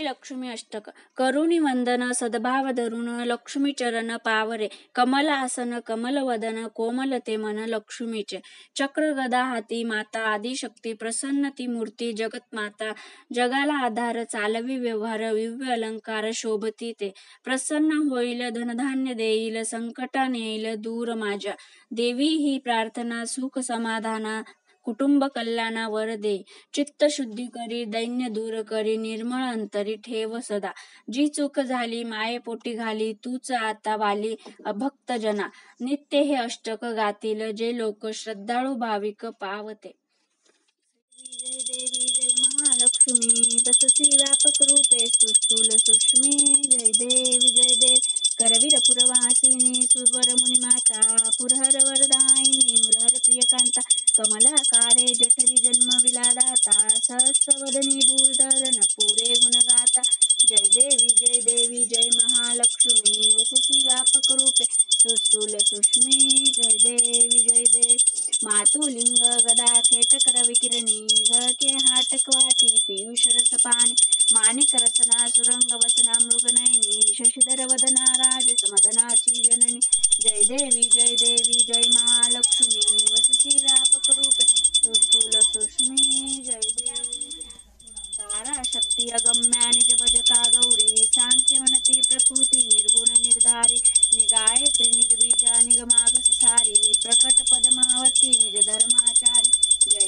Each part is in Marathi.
लक्ष्मी अष्टक. करुणी वंदन सद्भाव धरुण लक्ष्मी चरण पावरे. कमल आसन कमल वदन कोमलते मन लक्ष्मीचे. चक्र गदा हाती माता आदिशक्ती प्रसन्न ती मूर्ती जगत माता. जगाला आधार चालवी व्यवहार विव्य अलंकार शोभती ते. प्रसन्न होईल धनधान्य देईल संकटा नेईल दूर माझ्या. देवी ही प्रार्थना सुख समाधाना कुटुंब कल्याणा वर दे. चित्त शुद्धी करी दैन्य दूर करी निर्मळ अंतरी ठेव सदा. जी चूक झाली मायेपोटी घाली तूच आता वाली अभक्त जना. नित्य हे अष्टक गातील जे लोक श्रद्धाळू भाविक पावते. जय देवी जय महालक्ष्मी तससी व्यापक रूपे सुस्थूल सूक्ष्मी. जय देवी जय देवी करवीर पुरवासिनी सुरवर मुनी माता. पुरहर वरदायिनी मुरहर प्रियकांता. कमलाकारे जठरी जन्मविला दाता. सहस्रवदनी भूधरण पुरे गुणगाता. जय देवी जय महालक्ष्मी वससी व्यापक रूपे सुस्थूल सूक्ष्मी. जय देवी मातुलिंग गदा खेटकर विकिरणी. झळके हाटक वाटी पियुष रस पाणी. माणिक रसना सुरंग वसना मृगनयनी. शशिधर वदना राज समदनाची जननी. जय देवी जय महालक्ष्मी वससी व्यापक रूपे सुस्थूल सूक्ष्मी. जय देवी तारा शक्ती अगम्या निज भजका गौरी. सांख्य म्हणती प्रकृती निर्गुण निर्धारी. निगायत्री निज बीजा निगमागस सारी. प्रकट पद्मावती निज धर्माचारी. जय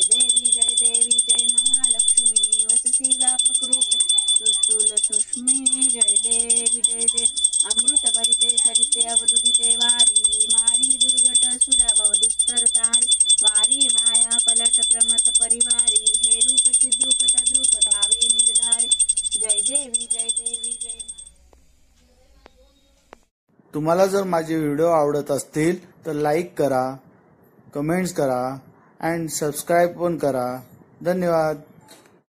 देवी जय महालक्ष्मी वससी व्यापक रूपे सुस्थूल सूक्ष्मी. जय देवी अमृत भरिते सरिते अवधुदिते वारी. मारी दुर्गट सुरा भव दुस्तर तारी. वारी माया पलट प्रमत परिवारी. हे रूप चिद्रूप तद्रूप दावे निर्धारी. जय देवी जय. तुम्हाला जर माझे व्हिडिओ आवडत असतील तर लाईक करा, कमेंट्स करा अँड सबस्क्राईब पण करा. धन्यवाद.